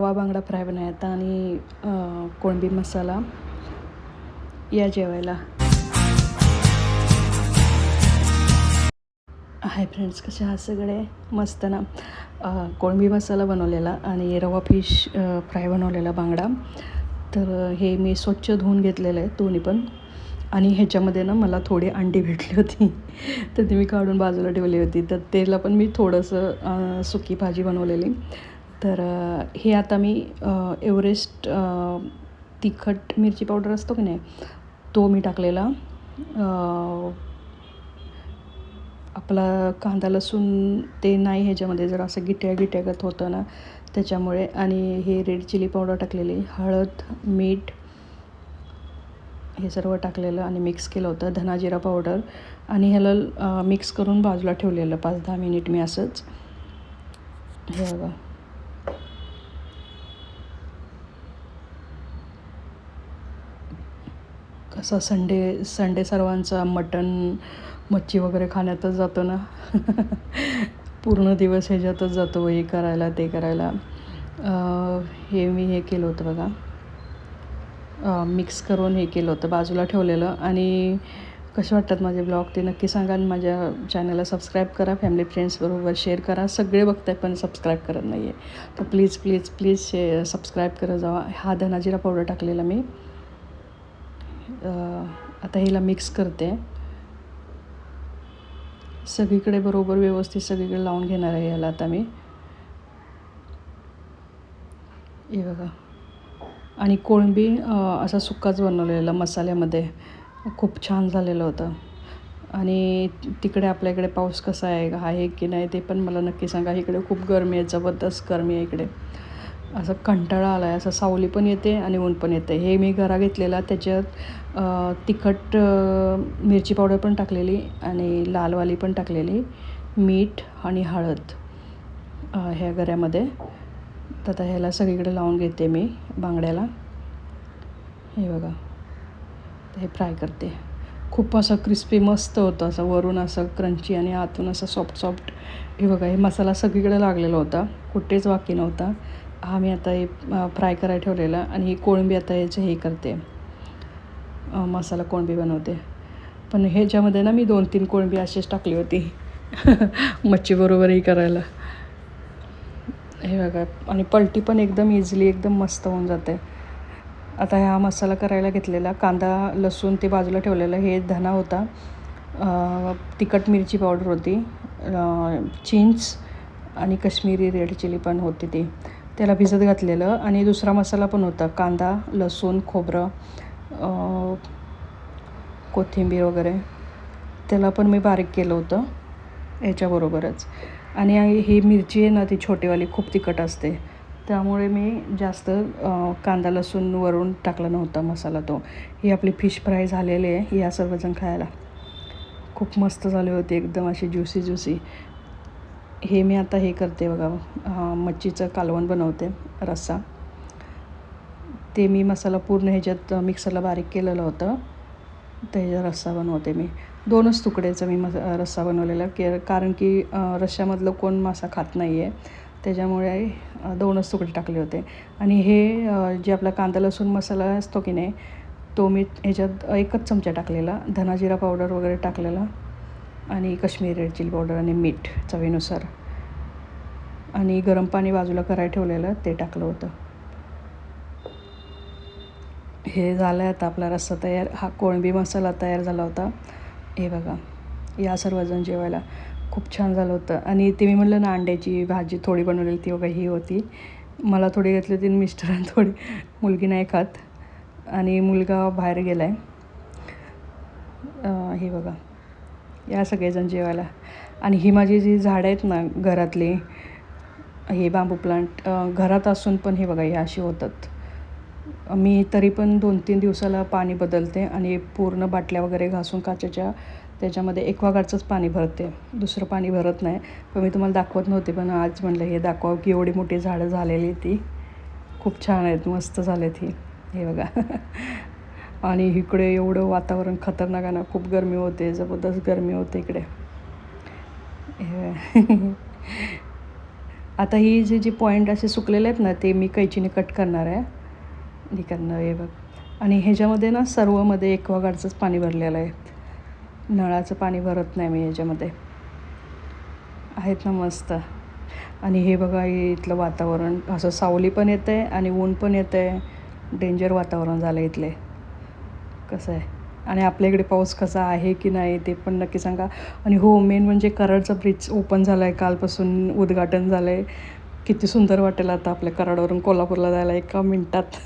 रवा बांगडा फ्राय बनायचा आणि कोळंबी मसाला या जेवायला. हाय फ्रेंड्स, कसे आहात सगळे? मस्त ना. कोळंबी मसाला बनवलेला आणि रवा फिश फ्राय बनवलेला बांगडा. तर हे मी स्वच्छ धुवून घेतलेलं आहे दोन्ही पण. आणि ह्याच्यामध्ये ना मला थोडी अंडी भेटली होती तर ती मी काढून बाजूला ठेवली होती. तर त्याला पण मी थोडंसं सुकी भाजी बनवलेली. तर हे आता मी एव्हरेस्ट तिखट मिरची पावडर असतो की नाही, तो मी टाकलेला. आपला कांदा लसूण ते नाही ह्याच्यामध्ये, जर असं गिट्यागत होतं ना त्याच्यामुळे. आणि हे रेड चिली पावडर टाकलेली, हळद, मीठ हे सर्व टाकलेलं आणि मिक्स केलं होतं. धना जिरा पावडर आणि ह्याला मिक्स करून बाजूला ठेवलेलं 5-10 मिनिट मी असंच. हे बघा, कसा संडे सर्वांचा मटण मच्छी वगैरे खाण्यातच जातो ना पूर्ण दिवस ह्याच्यातच जातो, हे करायला ते करायला. हे मी हे केलं होतं बघा, मिक्स करून हे केलं होतं, बाजूला ठेवलेलं. आणि कसे वाटतात माझे ब्लॉग ते नक्की सांगा. आणि माझ्या चॅनलला सबस्क्राईब करा, फॅमिली फ्रेंड्सबरोबर शेअर करा. सगळे बघताय पण सबस्क्राईब करत नाही आहे, तर प्लीज प्लीज प्लीज सबस्क्राईब करत जावा. हा धनाजिरा पावडर टाकलेला मी. आता हिला मिक्स करते सगळीकडे, बरोबर व्यवस्थित सगळीकडे लावून घेणार आहे याला आता मी. हे बघा, आणि कोळंबी असा सुक्काच बनवलेला मसाल्यामध्ये, खूप छान झालेलं होतं. आणि तिकडे आपल्याकडे पाऊस कसा आहे की नाही ते पण मला नक्की सांगा. इकडे खूप गरमी आहे, जबरदस्त गरमी आहे इकडे. असं कंटाळा आला आहे, असं सावली पण येते आणि ऊन पण येते. हे मी घरा घेतलेला, त्याच्यात तिखट मिरची पावडर पण टाकलेली आणि लालवाली पण टाकलेली, मीठ आणि हळद ह्या गऱ्यामध्ये. तर आता ह्याला सगळीकडे लावून घेते मी बांगड्याला. हे बघा, हे फ्राय करते. खूप असं क्रिस्पी मस्त होतं, असं वरून असं क्रंची आणि आतून असं सॉफ्ट. हे बघा, हे मसाला सगळीकडे लागलेला होता, कुठेच बाकी नव्हता. हा मी आता हे फ्राय करायला ठेवलेला. आणि ही कोळंबी आता याचं हे करते, मसाला कोळंबी बनवते. पण ह्याच्यामध्ये ना मी 2-3 कोळंबी अशीच टाकली होती मच्छीबरोबरही करायला. हे बघा, आणि पलटी पण एकदम इझिली एकदम मस्त होऊन जाते. आता हा मसाला करायला घेतलेला, कांदा लसूण ते बाजूला ठेवलेलं. हे धना होता, तिखट मिरची पावडर होती, चिंच आणि काश्मीरी रेड चिली पण होती, ती त्याला भिजत घातलेलं. आणि दुसरा मसाला पण होता, कांदा लसूण खोबरं कोथिंबीर वगैरे, त्याला पण मी बारीक केलं होतं याच्याबरोबरच. आणि ही मिरची आहे ना, ती छोटीवाली खूप तिखट असते, त्यामुळे मी जास्त कांदा लसूण वरून टाकला नव्हता मसाला तो. ही आपली फिश फ्राय झालेली आहे, या सर्वजण खायला. खूप मस्त झाली होती, एकदम अशी ज्युसी. हे मी आता हे करते बघा, मच्छीचं कालवण बनवते, रस्सा. ते मी मसाला पूर्ण ह्याच्यात मिक्सरला बारीक केलेलं होतं, त्याचा रस्सा बनवते मी. 2च तुकड्याचा मी रस्सा बनवलेला, कारण की रश्श्यामधलं कोण मासा खात नाही आहे, त्याच्यामुळे 2च तुकडे टाकले होते. आणि हे जे आपला कांदा लसूण मसाला असतो की नाही, तो मी ह्याच्यात 1च चमचा टाकलेला. धना जिरा पावडर वगैरे टाकलेला आणि काश्मीरी रेड चिली पावडर आणि मीठ चवीनुसार. आणि गरम पाणी बाजूला करायला ठेवलेलं, ते टाकलं होतं. हे झालं आहे आता आपला रस्सा तयार. हा कोळंबी मसाला तयार झाला होता. हे बघा, या सर्वजण जेवायला. खूप छान झालं होतं. आणि ते मी म्हटलं ना, अंड्याची भाजी थोडी बनवलेली, ती बघा ही होती. मला थोडी घेतली होती, मिस्टरांनी थोडी. मुलगी नाही खात आणि मुलगा बाहेर गेला आहे. हे बघा, या सगळेजण जेवायला. आणि ही माझी जी झाडं आहेत ना घरातली, हे बांबू प्लांट घरात असून पण हे बघा हे अशी होतात. मी तरी पण 2-3 दिवसाला पाणी बदलते आणि पूर्ण बाटल्या वगैरे घासून काचेच्या त्याच्यामध्ये एक्वागार्डचंच पाणी भरते, दुसरं पाणी भरत नाही. पण मी तुम्हाला दाखवत नव्हते, पण आज म्हटलं हे दाखवावं की एवढी मोठी झाडं झालेली, ती खूप छान आहेत, मस्त झालेत ही. हे बघा आणि इकडे एवढं वातावरण खतरनाक आहे ना, खूप गरमी होते, जबरदस्त गरमी होते इकडे. आता ही जी पॉईंट असे सुकलेले आहेत ना ते मी कैचीने कट करणार आहे. इकडनं हे बघ. आणि ह्याच्यामध्ये ना सर्वमध्ये एक्वागार्डचंच पाणी भरलेलं आहे. नळाचं पाणी भरत नाही मी ह्याच्यामध्ये. आहेत ना मस्त. आणि हे बघा इथलं वातावरण असं सावली पण येतं आहे आणि ऊन पण येतं आहे. डेंजर वातावरण झालं इथले. कसं आहे आणि आपल्या इकडे पाऊस कसा आहे की नाही ते पण नक्की सांगा. आणि हो, मेन म्हणजे कराडचा ब्रिज ओपन झाला आहे, कालपासून उद्घाटन झालं आहे. किती सुंदर वाटेल आता आपल्या कराडवरून कोल्हापूरला जायला 1 मिनिटात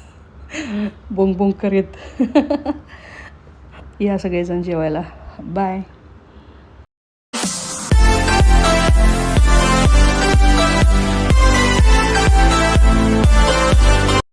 बोंग बोंग करीत. या सगळेजण जेवायला. बाय.